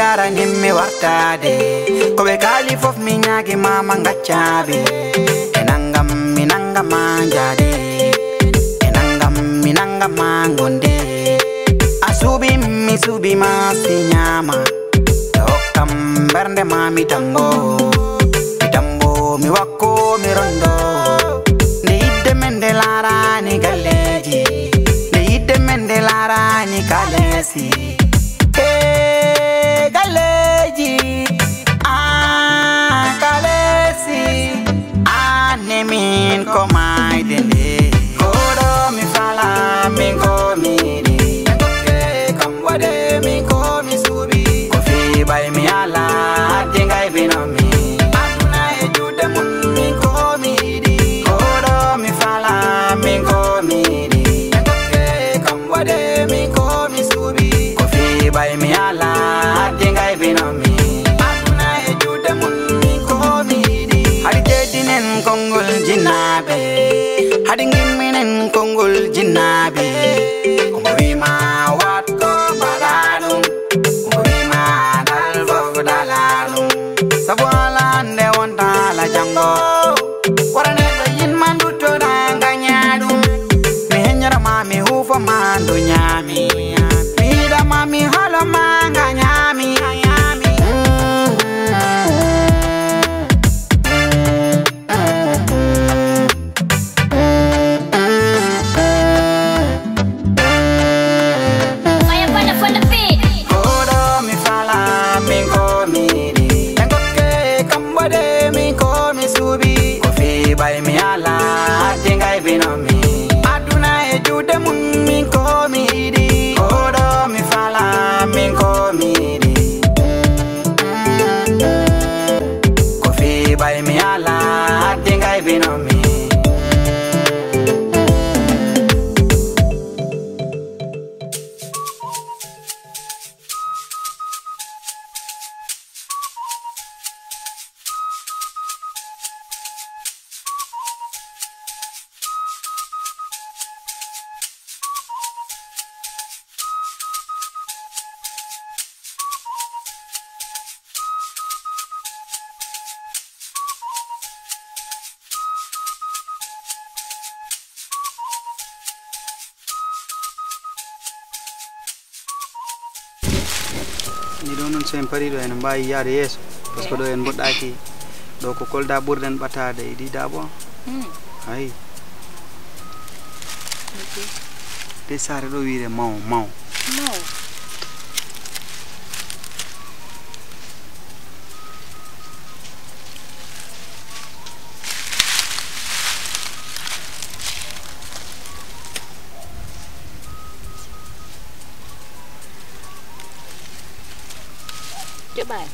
lara nimmi wartade ko be kali fof mi nyaagi mama ngaccabi enangam minanga manjade enangam minanga mangonde asubi mi subi ma sinyama okam bernde mami tambo mi wakko mi rondo ne idde mende lara ni galleji ne idde mende lara ni kalesi galeji kalesi nemin ko mai dende kodo mi fala mi ko mi di ke kam wade mi ko mi subi ko fi bay mi ala dingai binomi aduna e jude mun mi ko mi di kodo mi fala mi ko mi di ke kam wade mi ko mi subi ko fi bay mi ala dingai binomi aduna e jude mun mi ko mi di hadi jedinen kongol jinabe hadi ngiminen kongol jinabe wima wat ko balalum wima dal fo dalalum sabwala ande wonta la jango warane do yin mandu to danga nyaadum mi henyara mami hufo mandu nyami mi da mami halo manga nyami bay mi ala dingai binomi aduna e jude mun min ko mi di odo mi fala min ko mi di ko fi bay mi ala dingai binomi ni do non sen pari do en mbayi yaade yeso parce que do en boddaki do ko kolda burden batade idi dabo hay de sare do wiire maw Bài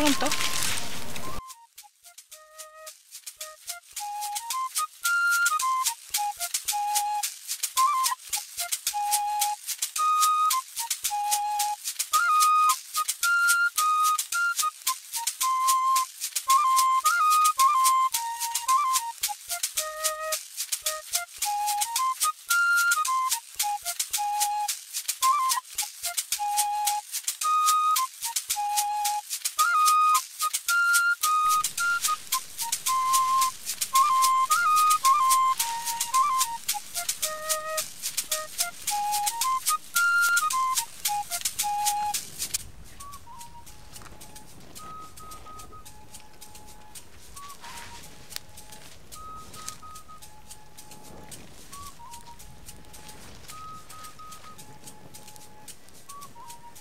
Untuk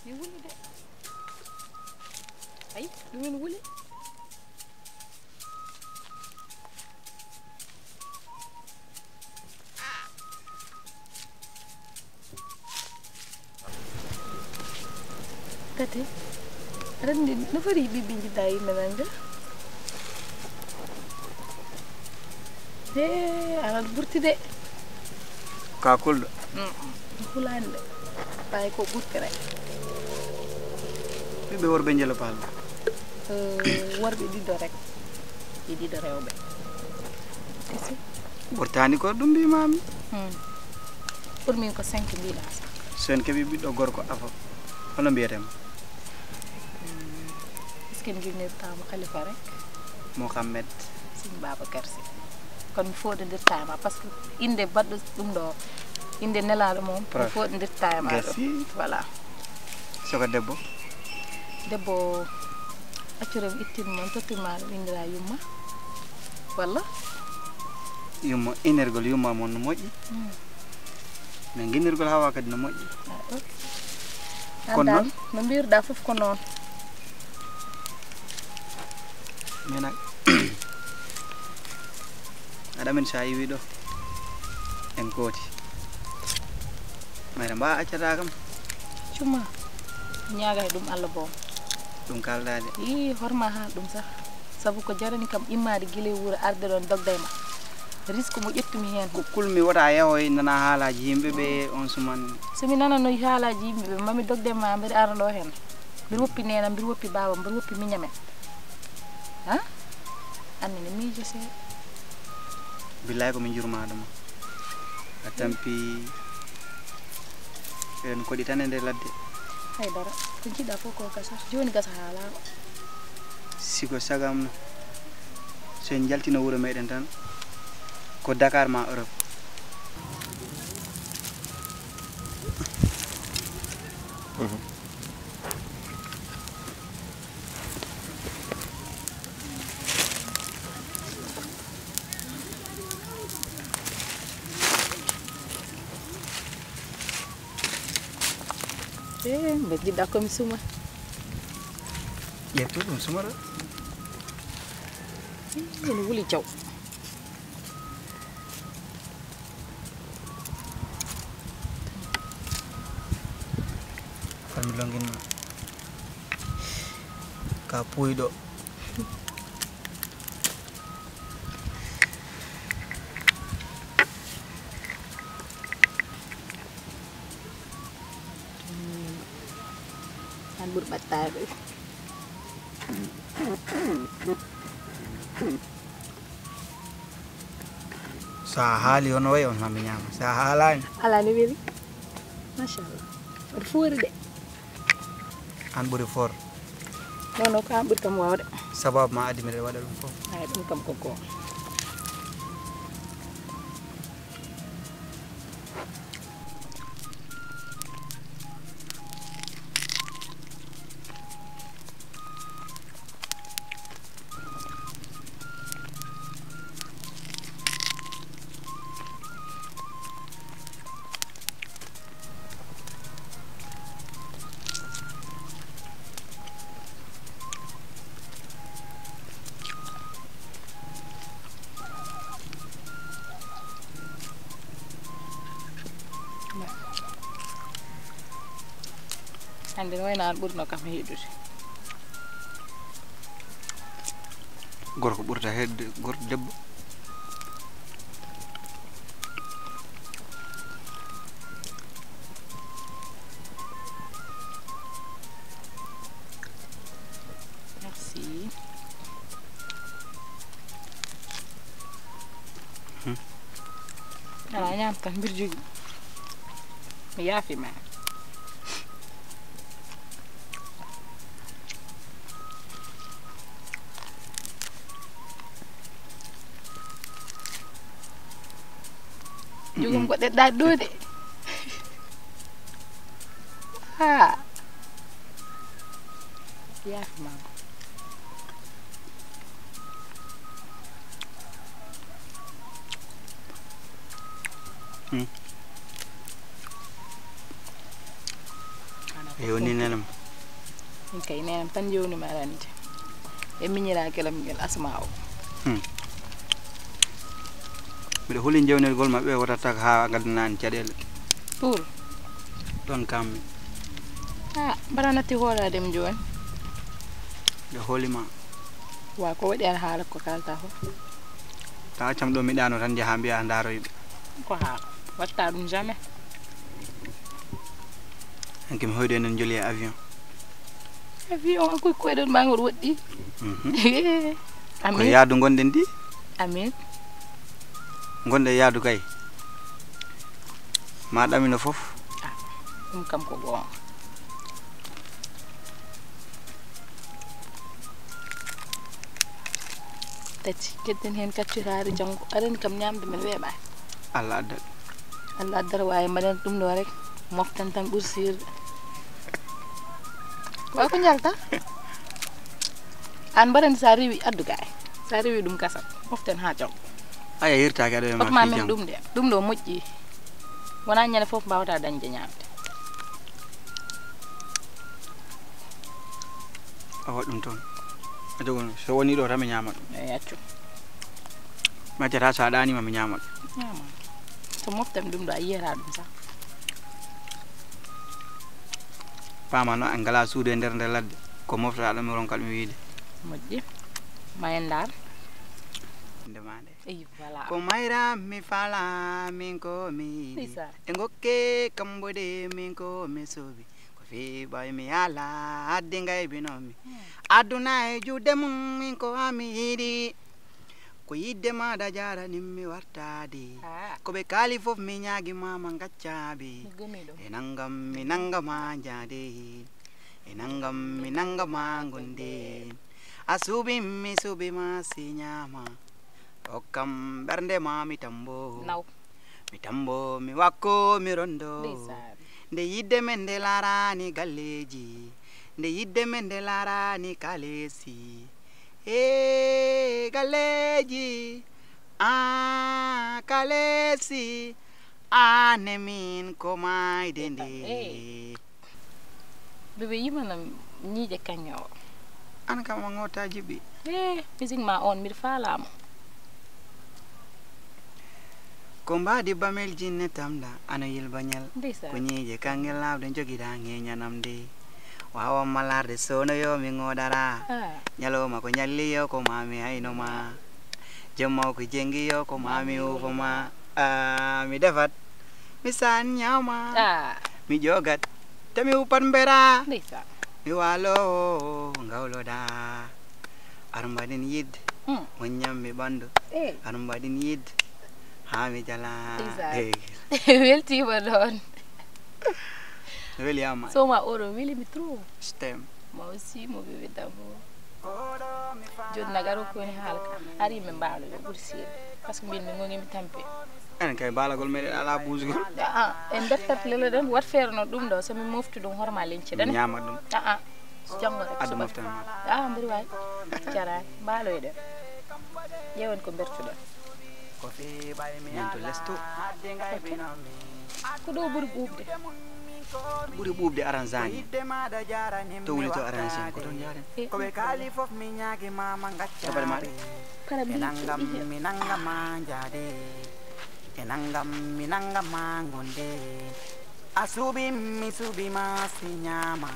You will it. Ay, you will it. tate aɗa nafari ɓiɓɓe jiɗɗa yimɓe nanga aɗa ɓurti de ka kulɗo hulani de ɓawi ko ɓurti rek ɓiɓɓe worɓe jelo palɗa worɓe ɗiɗo rek ɓe ɗiɗo rewɓe ɓurtani ko ɗum mbimami pour min ko 5 mbiɗa sa sen keeɓi ɓiɗɗo gorko afa hono mbiyetema est ce que joƴnirtamo khalifa rek Mohamed sin Babacar si kono mi foɗodirtama par ce que inde baɗɗo ɗum ɗo inde nelaɗo moom mi foɗodirtama ɗo voilà soko debbo debbo accurem ittin moon tottirma ɗum indira yumma walla yumma inirgol yumma moon no moƴƴi mais guinirgol hawa kadi no moƴƴi kono noon no mbiruɗa foof ko noon mais nak aɗamen sa yiwi ɗo en kooti mayre mbawa accata kam cumma ñaga e ɗum Allah boom ɗum kaldade i horma ha ɗum sax saabu ko jarani kam immade guila wuuro arde ɗon dogda e ma risque mo ƴettumi hen ko kulmi wota yahoy nana haalaji yimɓeɓe on suman somi nananoy haalaji yimɓeɓe mami dogde ma mbiɗa ara ɗo hen mbiɗa woppi nena mbiɗa woppi baba mbiɗa woppi miñamen ha annene miijo seeɗa billahi komin jurmaɗoma a tampi en koɗi tan e nder ladde haydara ko jiɗɗa fof ko gasa joni gasa ha laaɓa siko sagam no so en jaltino wuuro meɗen tan ko Dakar ma Europe mbe jiɗɗa komi suma ƴettu ɗum sumata ene wuli jaw farmi longuinma ka puyɗo an ɓuuri ɓattaɓe sa haali hono way on hamɓe ñama sa haalani ala ni weli machallah waɗa foori de an ɓuuri fort non non ko an ɓuuri kam wawde sababu ma addi mbiɗa waɗa ɗum fof ay ɗum kam koko hande no wayno an ɓurno kam heeɗude gorko ɓurta hedde gorko debbo merci ala ñam tan mbir jogi mi yaafima jogum ko ɗeɗɗa ɗo de ha yaafima yewni nenam min kay nenam tan yewnima arande e miñirakelam ngel asma o mbiɗa huli jewnirgol maɓɓe wotata ha gaddanani caɗele pour ɗon kammi ah baranati hola dem jon de holima wa ko wadi haala ko kalta ho ta cam do mi dano tan jaha mbiya ndaro yibe ko ha watta dum jamais anki mi hoyde en joli avion ko don ma ngor woddi amin ko yaadu gonden di amin gonde yaadu kay ma damino fof dum kam ko gon tati kedden hen kacciraari jango aren kam nyamde men weba Allah addal waaye mbaɗen ɗum ɗo rek moftan tan ɓuri sirde way ko jalta an mbaɗen sa rewi addu gaay sa rewi ɗum kasam moften ha jaw aya hirtaake aɗo e ma ma men ɗum ɗo moƴƴi wona ñande fof mbawata dañde ñamde awa ɗum toon a jogon so woni ɗo tan mi ñama ɗum e accu mi accata so a ɗanima mi ñama ɗum so moftam ɗum ɗo a yiyata ɗum sax pama no en ngala suudu e nder ladde ko moftata ɗum mi ronkal mi wiide moƴƴi ma en ndar ndemande eyi voilà ko mayra mi fala min ko mi e ngokke kambode min ko mi sobi ko fiɓay mi ala addi ngaybinomi aduna e juuɗe mum min ko ami yiɗi ko yidde maɗa jarani mi wartade ko ɓe kaali fof mi ñaagi mama gaccaɓe e nangam mi nangama jade e nangam mi nangama gonde a suuɓi mi suuɓi ma si ñama hokkam ɓernde ma mi tambo mi wakko mi rondo nde yidde men nde larani galleji nde yidde men nde larani kalesi e galleji a kalesi ane min ko mayde nde bebe yimanam ñiije kaño o an kam a ngota jiɓi musique ma on miɗa falamo ko mbadi bamel jinne tamda ano yilbañal ko ñiije kange lawde joguiɗa ŋeñanamde wawa malarde sono yo mi ngodara ñaloma ko ñalli yo ko mami haynoma jemma ko jengi yo ko mami ufoma mi defat mi san ñama mi jogat tami upat mbera mi walo ngawloda ar mbaɗin yidde mo ñammi ɓandu ar mbaɗin yidde ha mi jala weltima ɗon weliyama so ma oɗo welimi trop stem ma aussi mo bébé d'abord joni nagaro koni haala ka ari min mbalo yo ɓuuri sirde par ce que mbin mi gongimi tampe enen kay balagol meɗen ala buusgol en deftat lele ɗen wat feere no ɗum ɗo somi mofti ɗum horma leñce ɗen ñama ɗum janggo rek addu moftanma mbiɗa wawi jarani mbaloyɗen ƴewen ko bertuɗen ko fiɓay mi to lesto ko ɗo ɓuuri ɓuuɓde arrangani to wuli to arrangé ko toon jaren koɓe kaali fof mi ñaagi mama gaccabare maɗe e nangam mi nangama jaade e nangam mi nangama gonde a suuɓi mi suuɓima si ñama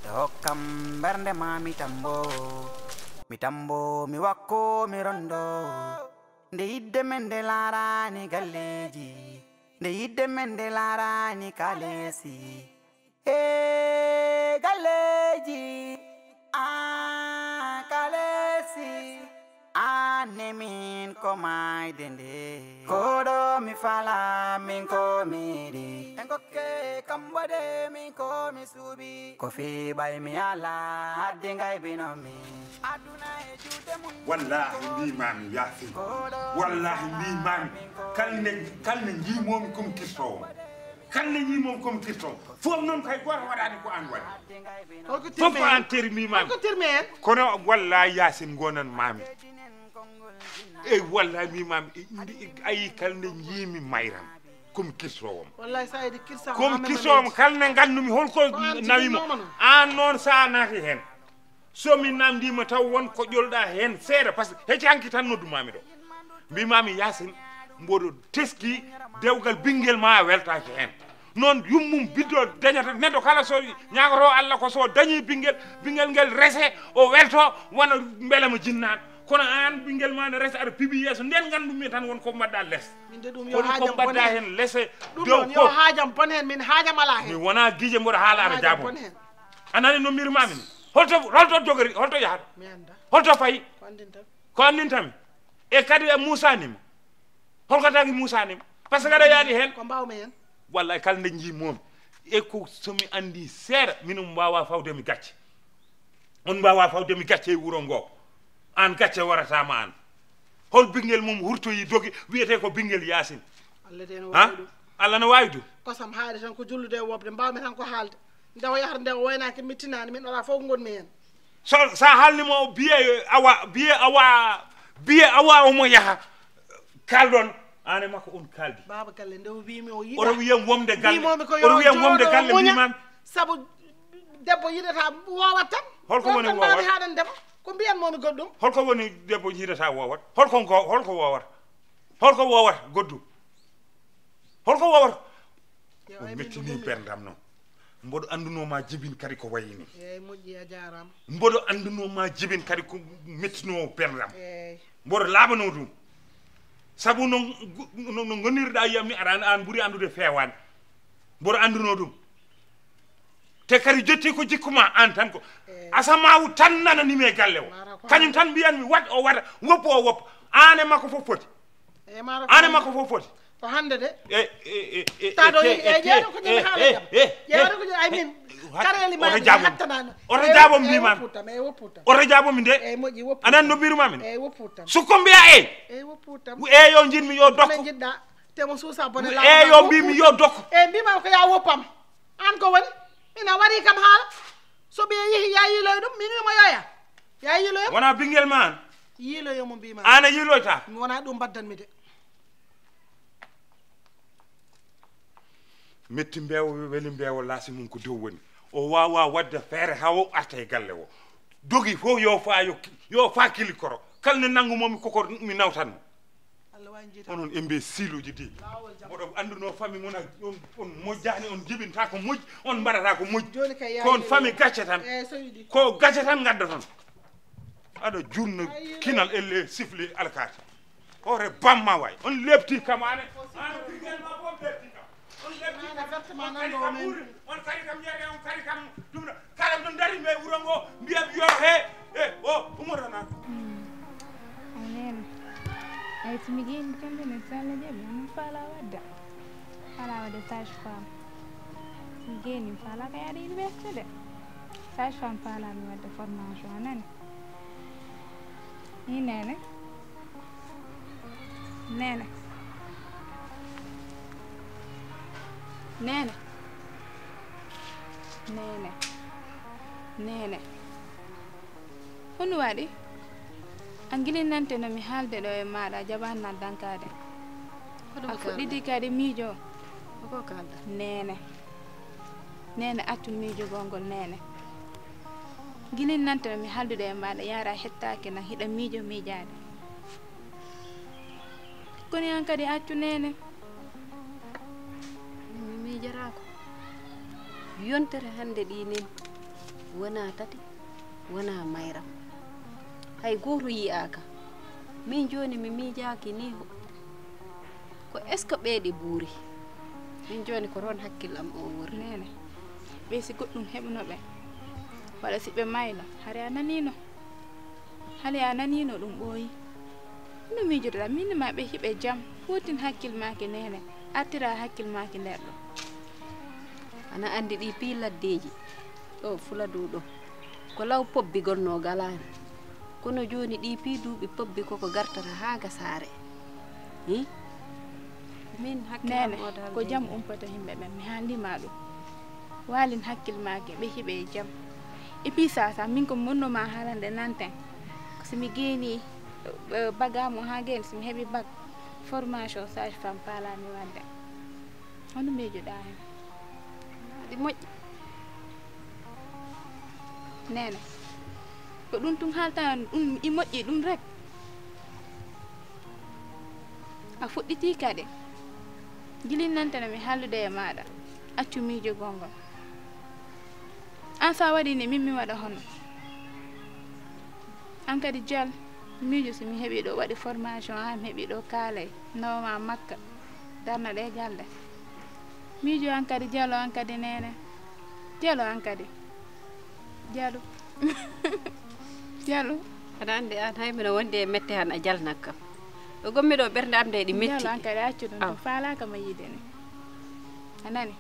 te hokkam ɓernde ma mi tambo mi wakko mi rondo nde yidde men nde larani galleji nde yidde men nde larani kalesi e galleji a kalesi ane min ko mayde nde koɗo mi fala min ko miɗi en gokke kambode min ko mi suuɓi ko fiɓay mi ala hadde ngaybinomi aduna e juuɗe mum wallahi mbimami yasin wallahi mbimami kalne jimomi comme kistowo kalne jimomi comme kistowo fof noon kay goto waɗani ko an waɗi fof ko an termimami kono wallahi yasin gonan mami e wallahi mbimami ayi kalne jimi mayram comme kirtowom wallahi saydi kirsa comme kirtowom kalne gandumi holko nawimo an noon sa naati hen somi namdima taw won ko ƴolɗa hen seeɗa par ce que hecci hanki tan noddumami ɗo mbimami yasin mboɗo teski dewgal ɓinguel ma weltaki hen non yummum biddo dañata neddo kala so ñagoto Allah ko so dañi bingel ngel rese o welto wona mbelama jinnan kono an bingel ma ne rese ar pibi yeso nden gandum mi tan won ko madda les min de dum yo haajam ko badda hen lese dow ko yo haajam pon hen min haajam ala hen mi wona gije mbodo haalaare jabo anani no mirma min holto jogori holto yahat mi anda holto fayi ko andintami e kadi e Moussa nim holko tagi Moussa nim par ce que aɗa yaadi hen ko mbawmi hen wallahi kala nde jii moom e ko somi andi seeɗa minen mbawa fawdemi gacce on mbawa fawdemi gacce e wuro ngo an gacce waratama an hol bingel mum hurtoyi dogi wiyete ko bingel Yaasin Allah no wawi ɗum kosam haali tan ko jullude wobde mbawmi tan ko haalde ndewa yahata ndewa waynaki mittinani min ala fof gonmi hen so sa haalnimo biye awa omo yaha kaldon ane makko on kaldi baba galle ndew wimi o yiɗa oto wiyam womde galle oto wiyam womde galle mbimam sabu debbo yiɗata wowat tan holko woni wowat haɗan debbo ko mbiyanmomi goɗɗum holko woni debbo yiɗata wowat holko wowat goddum holko wowat o mettini berdam noon mboɗo andunoma jibin kadi ko wayini eyyi moƴƴi a jarama mboɗo andunoma jibin kadi ko mettino berdam mboɗo laabano ɗum sabu no gonirɗa yiyam ni aɗa an ɓuuri andude fewani mboɗo anduno ɗum te kadi jetti ko jikkuma an tan ko asamawu tan nananimi e galle o kañum tan mbiyanmi wat o waɗa woppu o woppa ane makko fof foti ko hande de taɗo jeeɗo ko ñami haala jam jeeɗo ko ay min kareli ma hattanano oto jaabo mbimami wopputam oto jaabo mi de eyyi moƴƴi wopputam anan no mbirumami eyyi wopputam sukko mbiya eyyi wopputam yo jinmi yo dokko jiɗɗa temo suusa bone yo mbimi yo dokko eyyi mbimami ko ya woppam an ko woni mina wari kam haala so ɓe yeehi ya yiiloyo ɗum min wimo yoya ya yiiloyo wona bingel ma an yiiloyomo mbima an a yiiloyta mi wona ɗum baddanmi de metti mbeewo weli mbeewo laasi mum ko dow woni o wawa wadde feere ha o arta e galle o dogi fof yo fa kili koro kala ne nangumomi koko mi nawtanmo onon embe siluji di oɗo anduno famille mona on mojjani on jibinta ko mojji on mbaɗata ko mojji ko on famille gacce tan ko gacce tan gadda ton aɗa junno kinal elle sifli alkati ore bamma way on lebti kam ane bigel ma fof lebti kam on kari kam jeeɗe on kari kam ɗum kala ɗum dari me wuro ngo mbiyam yo o umorana ay timi geni kamɓe ne salla jaɓi min faala wadde sage femme mi geni mi faala ka yaade université de sage femme faalami wadde formation nani ni nene hono waɗi an guilinante no mi haalde ɗo e maɗa jaɓannal dankade a fuɗɗiti kadi miijo ko kalda nene accu miijo gongol nene guilinante no mi haalduɗo e maɗa yara hettake nan hiɗa miijo miijade koni an kadi accu nene mi miijarako yontere hande ɗi nin wona tati wona mayram hay goto yiyaka min joni mi miijaki ni ko est ce que ɓeeɗe ɓuuri min joni ko ron hakkillam o wori nene ɓe si goɗɗum heɓno ɓe walla si ɓe mayno haare a nanino ɗum ɓooyi no miijotoɗa minima ɓe hiɓe jaam hutin hakkil maki nene artira hakkil maki nder ɗo ana andi ɗi pi laddeji ɗo Fuladu ɗo ko law pobbi gonno galani kono joni ɗi pi duuɓi pobbi koko gartata ha gasare min nene ko jaam umpata himɓe ɓen mi haalima ɗum walin hakkil make ɓe hiɓe jaam et puis sa min ko monnoma haalande nanten somi geeni bagamo ha geeni somi heeɓi bag formation sage femme paalami wadde hono miijoɗa hen ɗi moƴƴi nene ko ɗum tun haalta ɗum i moƴƴi ɗum rek a fuɗɗiti kadi guilinnantene mi haallude e maɗa accu miijo gongol an sa waɗi ne min mi waɗa hono an kadi jal miijo so mi heɓi ɗo waɗi formation ha mi heɓi ɗo kaalay nawma makka darna ɗe galle miijo an kadi jalo an kadi nene jalo an kadi jalo jalo aɗa andi an hay mbiɗa wondi e mette han a jalnak kam ɗo gommi ɗo ɓernde am de ɗi metti jalo an kadi accu ɗum to falaka ma yiide ni a nani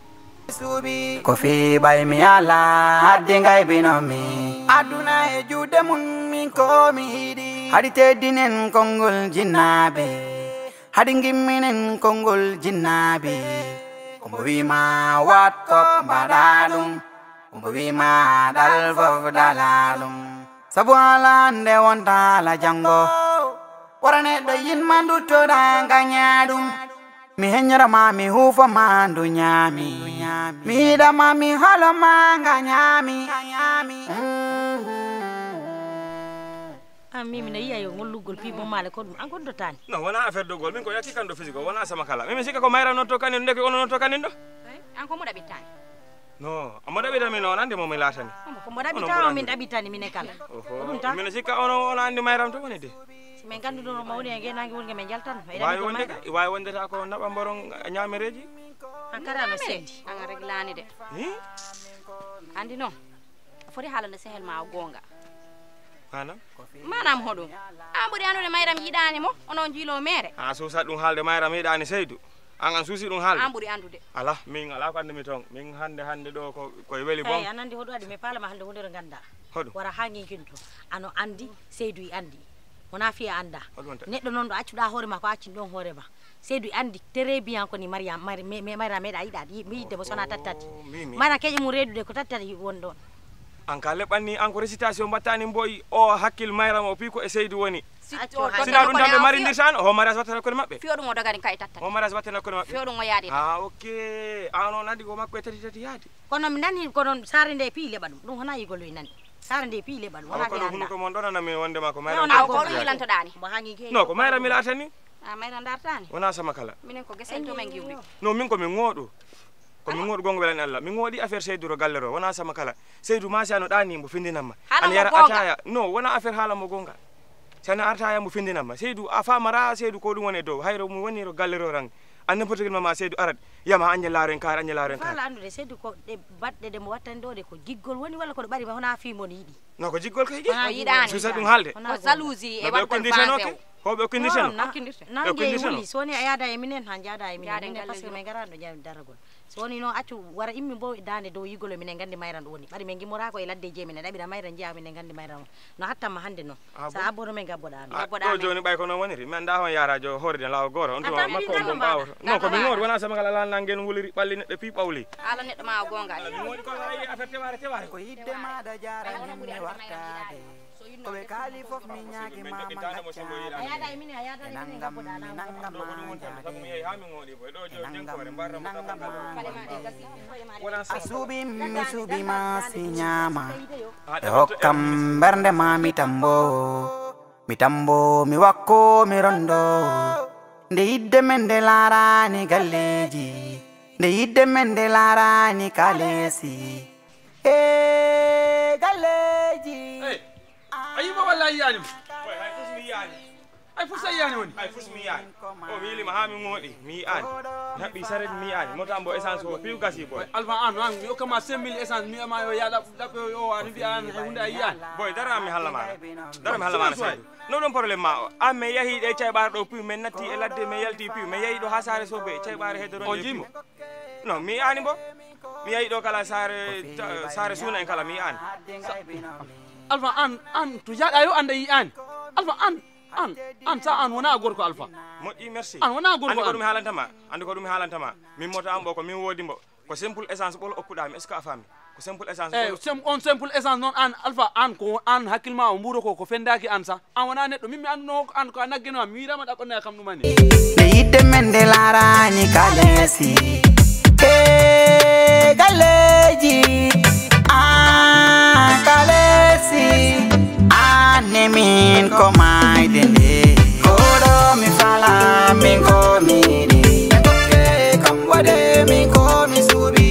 ko fi bay mi ala hadde ngay binomi aduna e juude mun min ko mi hiɗi hadi teddinen konngol jinnaɓe hadi gimminen konngol jinnaɓe kombo wima wat fop mbaɗa ɗum kombo wima ɗal fof dala ɗum sabu ala nde wonta ala jango wara neɗɗo yinma duttoɗa gaña ɗum mi heññorama mi huufoma ndu ñaami mi yiɗama mi haloma nga ñaami an mimi ne yiya yo ngollugol pi mo male ko ɗum an goddotani non wona affaire dogol min ko yakki kan ɗo physique o wona sama kala mimi sikka ko mayra notto kanin ndeke ono notto kanin ɗo an ko mo ɗaɓittani non amo ɗaɓita min on andi momi laatani ko mo ɗaɓitano min ɗaɓitani mine kala ko ɗum tan mine sikka ono ona andi mayram to woni de si min ganduɗo mawni e genagi wonge min jaltan wawi wondeta ko naɓa mboron ñamereji an kadi ano seedi an reglani de andi noon a foti haalande sehel ma o gonga manam hoɗum an ɓuuri andude mayram yiɗani mo onon jiilo mere a suusat ɗum haalde mayram yiɗani Seydou an suusi ɗum haalde an ɓuuri andude ala min ala ko andumi toon min hande ɗo koye weeli bon an andi hoɗum adi mi palama hande hundere ganda hoɗum wara ha guinkinto ano andi Seydou andi wona fiya anda neɗɗo noon ɗo accuɗa hoore ma ko accin ɗon hoore ma Seydou andi très bien koni Mariam meɗa yiɗa mi yidde mo sona tattati mana keƴe mum reedude ko tattati won ɗon an ka leɓanni an ko récitation mbattani mboyi o hakkille mayram o piiko e Seydou woni sina ɗum tan ɓe marindirtano ho mariage wattana hakkude maɓɓe fiyo ɗum o dogani kay tattati ho mariage wattana hakkude maɓɓe fiyo ɗum o yaadi ok an on andi ko makko e tati yaadi kono mi nani kono sare nde pi leɓa ɗum hona yigoloy nani sare nde pi leɓa ɗum wona kono hunko mon ɗonanami wondema ko mayram ko ɗum yilantoɗani non ko mayram mi laatani a mayram dartani wona sama kala minen ko guesen to men giwɗi non min komin ŋooɗo komin ŋooɗo gonga welani Allah min ŋooɗi affaire Seydou ro galle ro wona sama kala Seydou ma si ano ɗani mbo findinamma ana yara ataya non wona affaire haalamo gonga si ano artaya mbo findinamma Seydou a famara Seydou ko ɗum woni dow hayro mo woni ro galle ro ran an n'importe quel moment Seydou arat yama aña laaren kaare aña laaren kaare fala andude Seydou ko ɗe baɗɗe ɗe mo wattani ɗo de ko jiggol woni walla koɗo ɓari ma hona fimon yiɗi non ko jiggol kay o yiɗani susa ɗum haalde ko jalousie e waɗgol basé hoɓe okkindirteno nangue wuli so woni a yaada e minen han jaada e minen par ce que min garano jam daragol so woni noon accu wara immi bo dande dow yigolo minen gandi mayran ɗo woni ɓari min gimmorako e ladde je minen ɗaɓira mayran jeeya minen gandi mayran o no hattanma hande noon sa abbono men gabboɗa ɗo joni ɓay ko noon woniri mi anda hon yarajo hoorde law goto on tuma makko on bon ɓawata non komin ŋoori wona sama kala lal nangen wuliri ɓalli neɗɗo pi ɓawli ala neɗɗo ma o gonga mi woni ko wayi affaire teware ko yidde maɗa jaraminne wartade koɓe kaali fof mi ñaagi mama a suuɓi mi suuɓima si ñaama e hokkam bernde ma mi tambo mi wakko mi rondo nde yidde men nde laarani galleji nde yidde men nde laarani kalesi e galleji ayiba wallahi yani hay fus mi yaani ay fus ay yani woni ay fus mi yaani o wiilima ha mi ŋooɗi mi yi'ani mi haɓɓi saret mi yi'ani mota mbo essence o piw gasi boy alpha an mi hokkama 5000 essence mi ama yo ya ɗaɓɓe o ani mbiya an hunde a yiyani boy dara mi halla maɗa Saydou no ɗon probléme ma o an mi yahi ɗe cayɓare ɗo piw min natti e ladde min yalti piw min yeehi ɗo ha saare sobe cayɓare heddoron jimo non mi yi'ani bo mi yeehi ɗo kala saare suuna en kala mi yi'ani alpha an to jaɗa yo anda yiyani alpha an sa an wona gorko alpha moƴƴi merci an wona gorko andi ko ɗum haalantama andi ko ɗum haalantama min moto am ɓo ko min woodi mbo ko simple essence ɓolo okkuɗami est ce que a faami ko simple essence on simple essence noon an alpha an ko an hakkillema o mbuuro ko fendaki an sa an wona neɗɗo min mi anduno an ko a nagguenoma mi wirama ɗaɓɓannoya kam ɗumani nde yidde men nde laarani kalesi e galleji kalesi ane min ko mayde nde koɗo mi fala min ko miɗi kam waɗe min ko mi suuɓi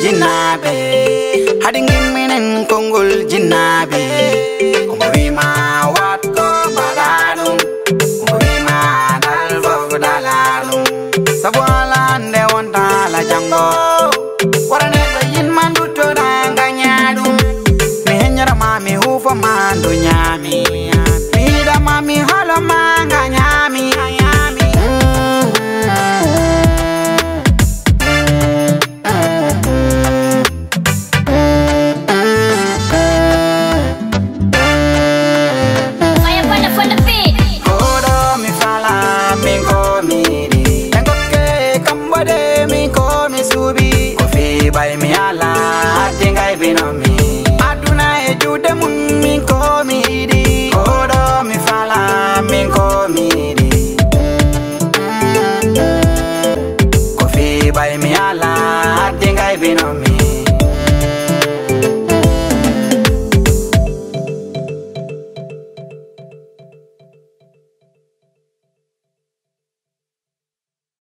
jinnabe hadi ngimminen kongol jinnabe ko wima